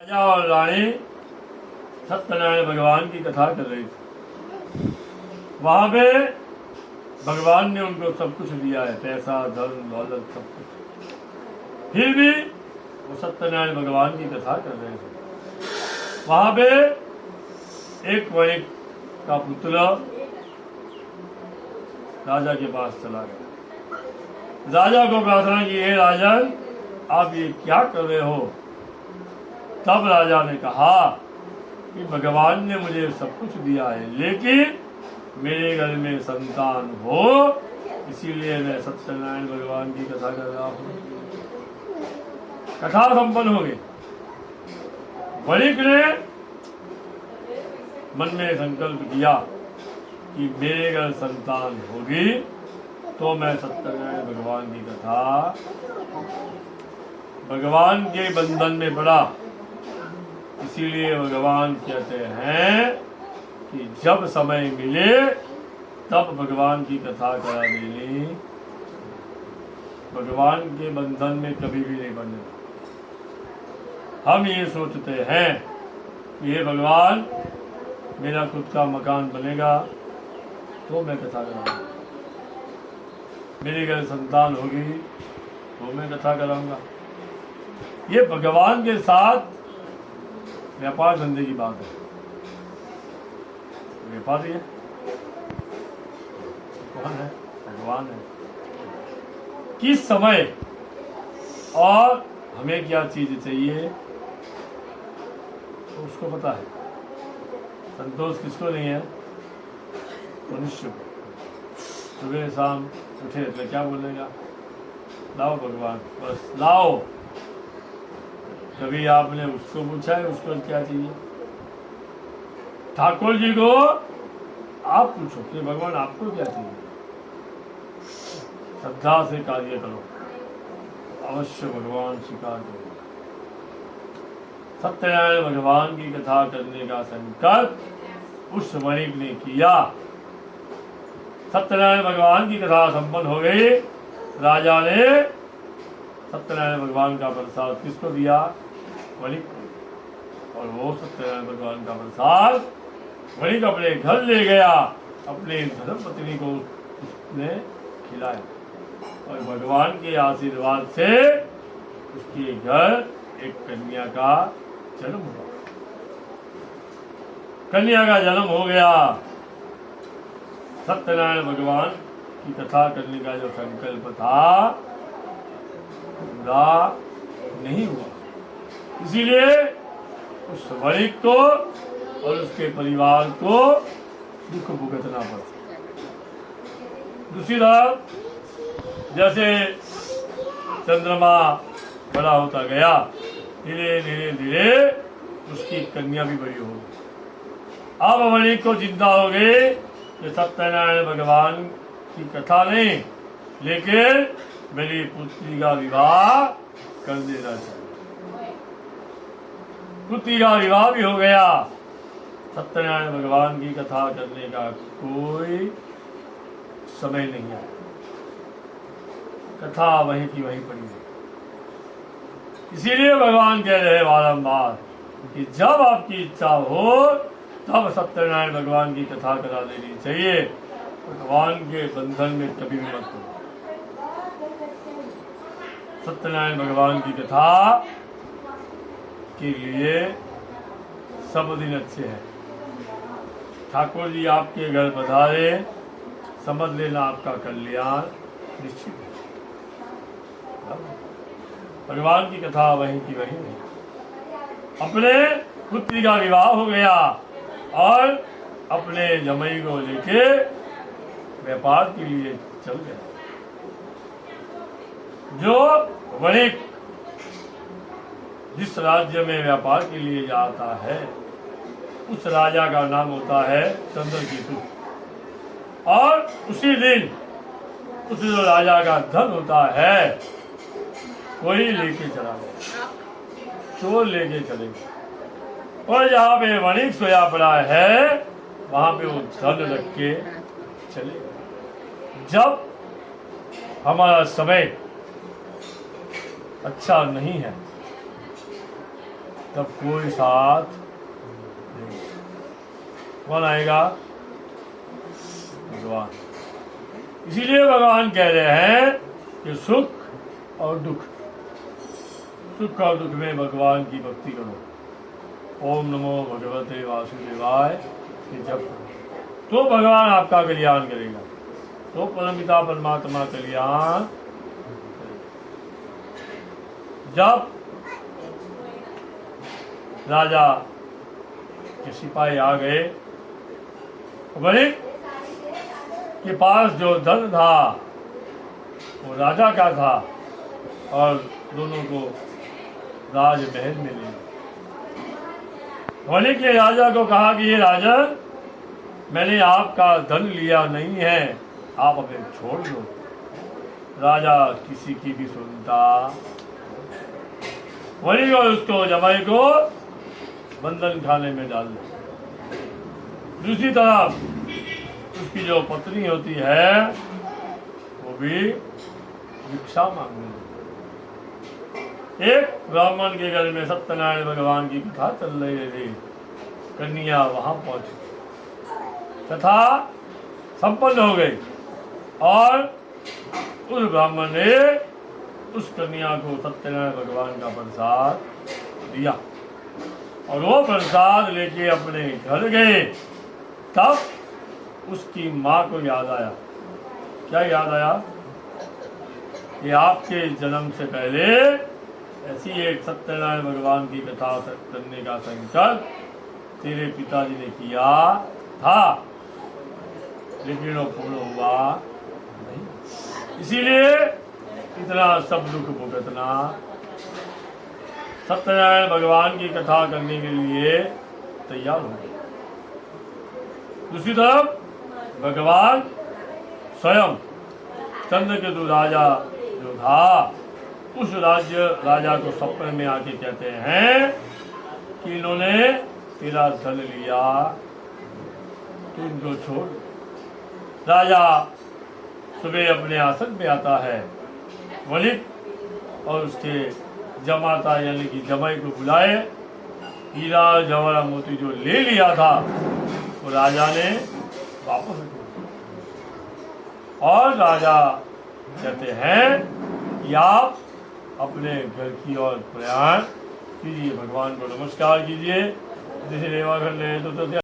राजा और रानी सत्यनारायण भगवान की कथा कर रही थी। वहां पे भगवान ने उनको सब कुछ दिया है, पैसा धन दौलत सब कुछ। फिर भी वो सत्यनारायण भगवान की कथा कर रहे थे। वहां पे एक वणिक का पुत्र राजा के पास चला गया। राजा को प्रार्थना की, हे राजन आप ये क्या कर रहे हो? तब राजा ने कहा कि भगवान ने मुझे सब कुछ दिया है, लेकिन मेरे घर में संतान हो, इसीलिए मैं सत्यनारायण भगवान की कथा कर रहा हूँ। कथा संपन्न हो गई। वणिक ने मन में संकल्प किया कि मेरे घर संतान होगी तो मैं सत्यनारायण भगवान की कथा, भगवान के बंधन में पड़ा। इसीलिए भगवान कहते हैं कि जब समय मिले तब भगवान की कथा करा देनी। भगवान के बंधन में कभी भी नहीं बनने। हम ये सोचते हैं कि ये भगवान मेरा खुद का मकान बनेगा तो मैं कथा कराऊंगा, मेरे घर संतान होगी तो मैं कथा कराऊंगा। ये भगवान के साथ व्यापार धंधे की बात है। व्यापारी है, कौन है? भगवान है। किस समय और हमें क्या चीज चाहिए तो उसको पता है। संतोष किसको नहीं है? मनुष्य को। सुबह शाम उठे तो क्या बोलेगा? लाओ भगवान, बस लाओ। कभी आपने उसको पूछा है उसको क्या चाहिए? ठाकुर जी को आप पूछो कि भगवान आपको क्या चाहिए। श्रद्धा से कार्य करो, अवश्य भगवान स्वीकार करेगा। सत्यनारायण भगवान की कथा करने का संकल्प उस वणिक ने किया। सत्यनारायण भगवान की कथा संपन्न हो गई। राजा ने सत्यनारायण भगवान का प्रसाद किसको दिया? वणिक को। और वो सत्यनारायण भगवान का प्रसाद वणिक अपने घर ले गया, अपने धर्मपत्नी को उसने खिलाया। और भगवान के आशीर्वाद से उसके घर एक कन्या का जन्म हुआ। कन्या का जन्म हो गया। सत्यनारायण भगवान की कथा करने का जो संकल्प था पूरा नहीं हुआ। इसीलिए उस वणिक को और उसके परिवार को दुख भुगतना पड़ा। दूसरी तरफ जैसे चंद्रमा बड़ा होता गया, धीरे धीरे धीरे उसकी कन्या भी बड़ी हो गई। अब वणिक को चिंता हो गई कि सत्यनारायण भगवान की कथा नहीं, लेकिन मेरी पुत्री का विवाह कर देना चाहिए। पुत्री का विवाह भी हो गया। सत्यनारायण भगवान की कथा करने का कोई समय नहीं आया। कथा वहीं की वहीं पड़ी है। इसीलिए भगवान कह रहे हैं बारंबार कि जब आपकी इच्छा हो तब सत्यनारायण भगवान की कथा करा देनी चाहिए। भगवान के बंधन में कभी भी मत हो। सत्यनारायण भगवान की कथा के लिए सब दिन अच्छे हैं। ठाकुर जी आपके घर पधारे, समझ लेना आपका कल्याण निश्चित है। भगवान की कथा वहीं की वहीं नहीं। अपने पुत्री का विवाह हो गया और अपने जमाई को लेके व्यापार के लिए चल गया। जो वणिक जिस राज्य में व्यापार के लिए जाता है उस राजा का नाम होता है चंद्रकेतु। और उसी दिन उस जो राजा का धन होता है कोई लेके चला गया, चोर लेके चले गए। और जहाँ पे वणिक सोया पड़ा है वहां पे वो धन रख के चले गए। जब हमारा समय अच्छा नहीं है तब कोई साथ नहीं। कौन आएगा? भगवान। इसीलिए भगवान कह रहे हैं कि सुख और दुख, सुख और दुख में भगवान की भक्ति करो। ओम नमो भगवते वासुदेवाय के जप करो तो भगवान आपका कल्याण करेगा, तो परमपिता परमात्मा कल्याण। जब राजा के सिपाही आ गए, वणिक के पास जो धन था वो राजा का था और दोनों को राजमहल में ले। वणिक ने राजा को कहा कि ये राजन, मैंने आपका धन लिया नहीं है, आप हमें छोड़ दो। राजा किसी की भी सुनता। वणिक और उसको जमाई को बंधन खाने में डाल दो। दूसरी तरफ उसकी जो पत्नी होती है वो भी भिक्षा मांगने लगती। एक ब्राह्मण के घर में सत्यनारायण भगवान की कथा चल रही थी। कन्या वहां पहुंची, कथा संपन्न हो गई और उस ब्राह्मण ने उस कन्या को सत्यनारायण भगवान का प्रसाद दिया और वो प्रसाद लेके अपने घर गए। तब उसकी माँ को याद आया। क्या याद आया? कि आपके जन्म से पहले ऐसी एक सत्यनारायण भगवान की कथा करने का संकल्प तेरे पिताजी ने किया था, लेकिन वो पूर्ण हुआ नहीं। इसीलिए इतना सब दुख भुगतना। सत्यनारायण भगवान की कथा करने के लिए तैयार हो गए। दूसरी तरफ भगवान स्वयं चंद्रकेतु राजा जो था, उस राजा को सपने में आके कहते हैं कि इन्होंने तेरा धन लिया, तू इनको छोड़। राजा सुबह अपने आसन पे आता है, वणिक और उसके जमाता यानी कि जमाई को बुलाए। हीरा जवाहरा मोती जो ले लिया था वो राजा ने वापस और राजा कहते हैं कि आप अपने घर की ओर प्रयाण कीजिए, भगवान को नमस्कार कीजिए। जैसे सेवा कर रहे हैं तो